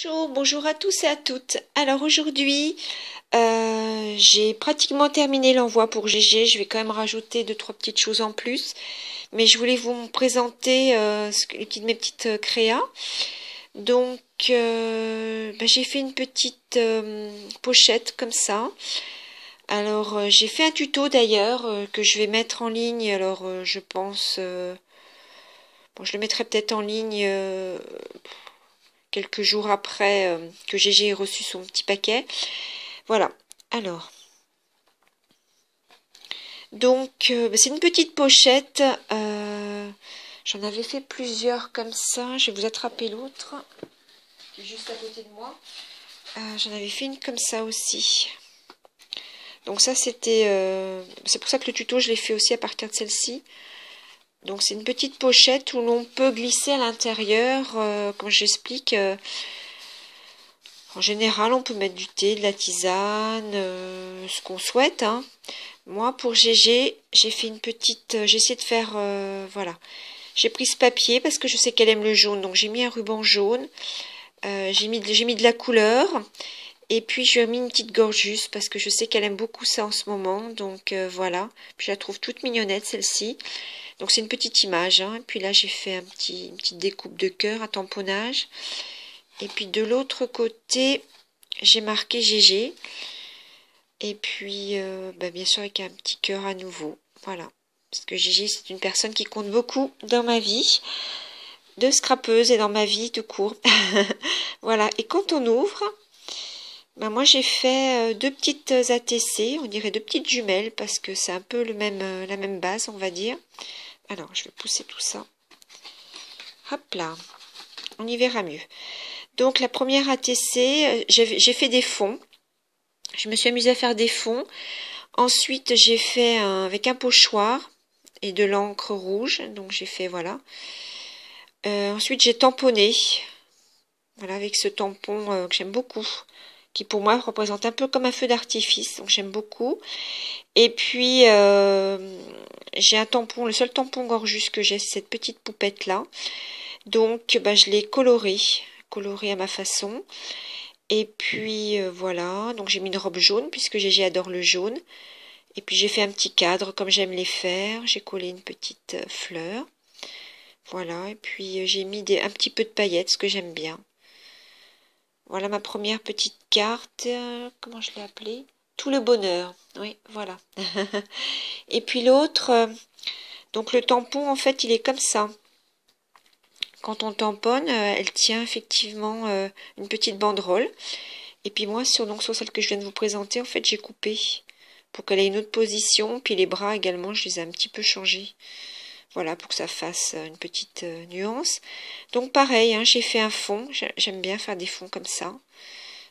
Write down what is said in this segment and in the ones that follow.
Bonjour à tous et à toutes. Alors aujourd'hui, j'ai pratiquement terminé l'envoi pour GG. Je vais quand même rajouter deux, trois petites choses en plus. Mais je voulais vous présenter mes petites créas. Donc, j'ai fait une petite pochette comme ça. Alors, j'ai fait un tuto d'ailleurs que je vais mettre en ligne. Alors, je pense... bon, je le mettrai peut-être en ligne quelques jours après que GG ait reçu son petit paquet. Voilà. Alors, donc, c'est une petite pochette. J'en avais fait plusieurs comme ça. Je vais vous attraper l'autre, qui est juste à côté de moi. J'en avais fait une comme ça aussi. Donc ça, c'était... c'est pour ça que le tuto, je l'ai fait aussi à partir de celle-ci. Donc c'est une petite pochette où l'on peut glisser à l'intérieur, comme j'explique. En général, on peut mettre du thé, de la tisane, ce qu'on souhaite, hein. Moi, pour GG, j'ai fait une petite... j'ai essayé de faire... voilà. J'ai pris ce papier parce que je sais qu'elle aime le jaune. Donc, j'ai mis un ruban jaune. J'ai mis de la couleur. Et puis, je lui ai mis une petite gorgeuse parce que je sais qu'elle aime beaucoup ça en ce moment. Donc, voilà. Puis, je la trouve toute mignonnette, celle-ci. Donc, c'est une petite image, hein. Et puis là, j'ai fait une petite découpe de cœur, un tamponnage. Et puis, de l'autre côté, j'ai marqué GG. Et puis, bien sûr, avec un petit cœur à nouveau. Voilà. Parce que Gigi, c'est une personne qui compte beaucoup dans ma vie de scrapeuse et dans ma vie de cours. Voilà. Et quand on ouvre, moi, j'ai fait deux petites ATC. On dirait deux petites jumelles parce que c'est un peu la même base, on va dire. Alors, je vais pousser tout ça. Hop là. On y verra mieux. Donc, la première ATC, j'ai fait des fonds. Je me suis amusée à faire des fonds. Ensuite, j'ai fait avec un pochoir et de l'encre rouge. Donc, j'ai fait, voilà. Ensuite, j'ai tamponné. Voilà, avec ce tampon que j'aime beaucoup. Qui, pour moi, représente un peu comme un feu d'artifice. Donc, j'aime beaucoup. Et puis, j'ai un tampon. Le seul tampon gorgeuse que j'ai, c'est cette petite poupette-là. Donc, je l'ai coloré à ma façon. Et puis, voilà. Donc, j'ai mis une robe jaune, puisque Gégé adore le jaune. Et puis j'ai fait un petit cadre comme j'aime les faire. J'ai collé une petite fleur. Voilà. Et puis j'ai mis un petit peu de paillettes, ce que j'aime bien. Voilà ma première petite carte. Comment je l'ai appelée? Tout le bonheur. Oui, voilà. Et puis l'autre, donc le tampon, en fait, il est comme ça. Quand on tamponne, elle tient effectivement une petite banderole. Et puis moi, sur celle que je viens de vous présenter, en fait, j'ai coupé pour qu'elle ait une autre position. Puis les bras également, je les ai un petit peu changés. Voilà, pour que ça fasse une petite nuance. Donc pareil, hein, j'ai fait un fond. J'aime bien faire des fonds comme ça,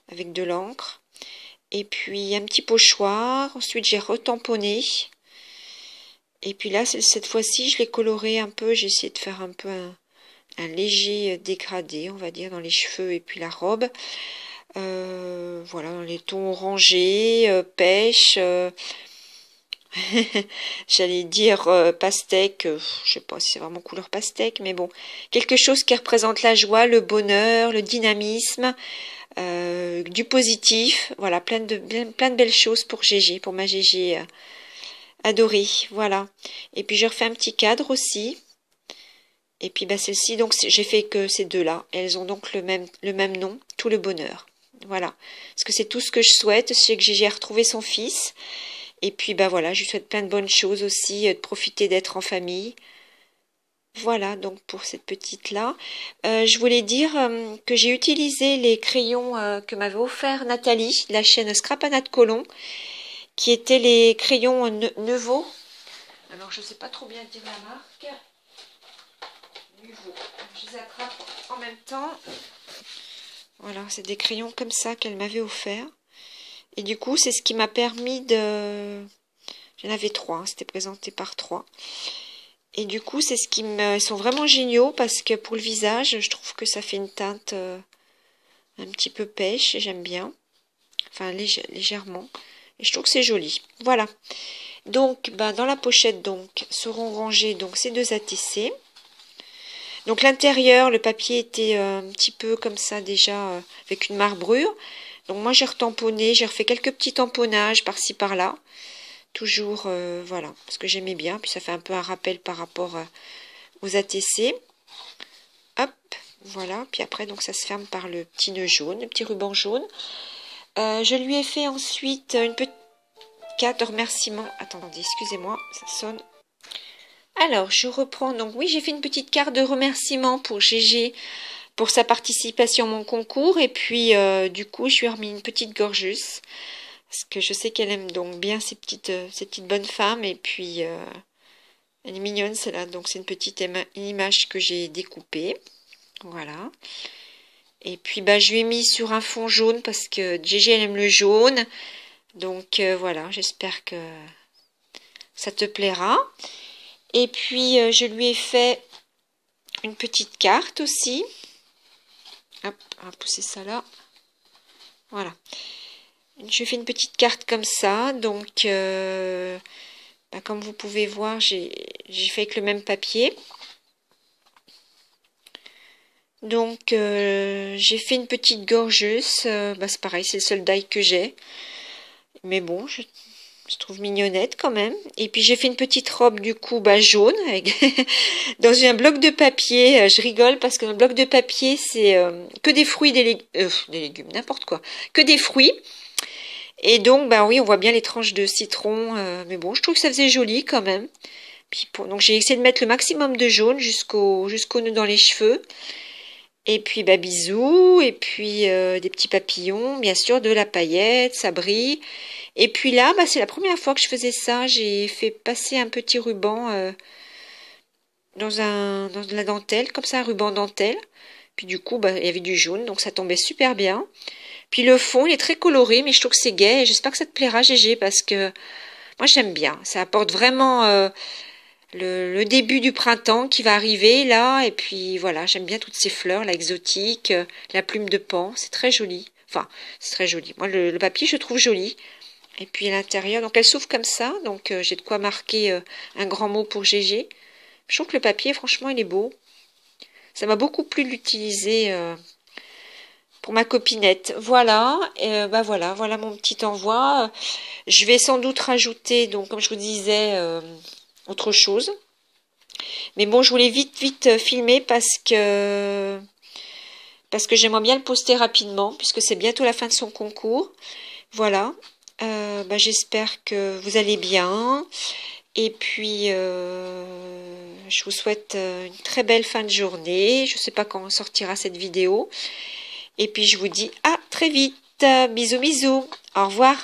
avec de l'encre. Et puis un petit pochoir. Ensuite, j'ai retamponné. Et puis là, cette fois-ci, je l'ai coloré un peu. J'ai essayé de faire un peu un léger dégradé, on va dire, dans les cheveux et puis la robe. Voilà, dans les tons orangés, pêche, j'allais dire pastèque, je sais pas si c'est vraiment couleur pastèque, mais bon, quelque chose qui représente la joie, le bonheur, le dynamisme, du positif, voilà, plein de belles choses pour Gégé, pour ma Gégé adorée, voilà. Et puis je refais un petit cadre aussi. Et puis celle-ci, donc j'ai fait que ces deux-là. Elles ont donc le même nom, tout le bonheur. Voilà. Parce que c'est tout ce que je souhaite, c'est que j'ai retrouvé son fils. Et puis voilà, je lui souhaite plein de bonnes choses aussi, de profiter d'être en famille. Voilà, donc pour cette petite-là. Je voulais dire que j'ai utilisé les crayons que m'avait offert Nathalie, de la chaîne Scrapanat de Colomb, qui étaient les crayons Nevaux. Alors je ne sais pas trop bien dire la marque. Je les attrape en même temps. Voilà, c'est des crayons comme ça qu'elle m'avait offert. Et du coup, c'est ce qui m'a permis de... J'en avais trois, hein, c'était présenté par trois. Et du coup, c'est ce qui me... Ils sont vraiment géniaux parce que pour le visage, je trouve que ça fait une teinte un petit peu pêche. J'aime bien. Enfin, légèrement. Et je trouve que c'est joli. Voilà. Donc, dans la pochette, donc, seront rangés donc, ces deux ATC. Donc l'intérieur, le papier était un petit peu comme ça déjà, avec une marbrure. Donc moi j'ai retamponné, j'ai refait quelques petits tamponnages par-ci par-là. Toujours, voilà, parce que j'aimais bien. Puis ça fait un peu un rappel par rapport aux ATC. Hop, voilà. Puis après, donc ça se ferme par le petit nœud jaune, le petit ruban jaune. Je lui ai fait ensuite une petite carte de remerciement. Attendez, excusez-moi, ça sonne. Alors, je reprends. Donc oui, j'ai fait une petite carte de remerciement pour Gégé pour sa participation à mon concours. Et puis, du coup, je lui ai remis une petite gorgeuse. Parce que je sais qu'elle aime donc bien ces petites bonnes femmes. Et puis, elle est mignonne, celle-là. Donc, c'est une petite image que j'ai découpée. Voilà. Et puis, bah, je lui ai mis sur un fond jaune parce que Gégé, elle aime le jaune. Donc, voilà, j'espère que ça te plaira. Et puis, je lui ai fait une petite carte aussi. Hop, on va pousser ça là. Voilà. Je fais une petite carte comme ça. Donc, bah, comme vous pouvez voir, j'ai fait avec le même papier. Donc, j'ai fait une petite gorgeuse. Bah, c'est pareil, c'est le seul die que j'ai. Mais bon, je trouve mignonnette quand même. Et puis j'ai fait une petite robe du coup bah, jaune avec dans un bloc de papier. Je rigole parce que dans le bloc de papier c'est que des fruits, des légumes, n'importe quoi, que des fruits. Et donc bah oui, on voit bien les tranches de citron. Mais bon, je trouve que ça faisait joli quand même. Puis donc j'ai essayé de mettre le maximum de jaune jusqu'au nœud dans les cheveux. Et puis bah bisous. Et puis des petits papillons, bien sûr, de la paillette, ça brille. Et puis là, bah, c'est la première fois que je faisais ça. J'ai fait passer un petit ruban dans de la dentelle, comme ça, un ruban dentelle. Puis du coup, bah, il y avait du jaune, donc ça tombait super bien. Puis le fond, il est très coloré, mais je trouve que c'est gai. Et j'espère que ça te plaira, Gégé, parce que moi, j'aime bien. Ça apporte vraiment le début du printemps qui va arriver, là. Et puis voilà, j'aime bien toutes ces fleurs, là, exotiques, la plume de pan. C'est très joli. Enfin, c'est très joli. Moi, le papier, je trouve joli. Et puis à l'intérieur, donc elle s'ouvre comme ça, donc j'ai de quoi marquer un grand mot pour Gégé. Je trouve que le papier, franchement, il est beau. Ça m'a beaucoup plu de l'utiliser pour ma copinette. Voilà, bah voilà mon petit envoi. Je vais sans doute rajouter, donc comme je vous disais, autre chose. Mais bon, je voulais vite filmer parce que j'aimerais bien le poster rapidement, puisque c'est bientôt la fin de son concours. Voilà. Bah, j'espère que vous allez bien. Et puis, je vous souhaite une très belle fin de journée. Je ne sais pas quand sortira cette vidéo. Et puis, je vous dis à très vite. Bisous, bisous. Au revoir.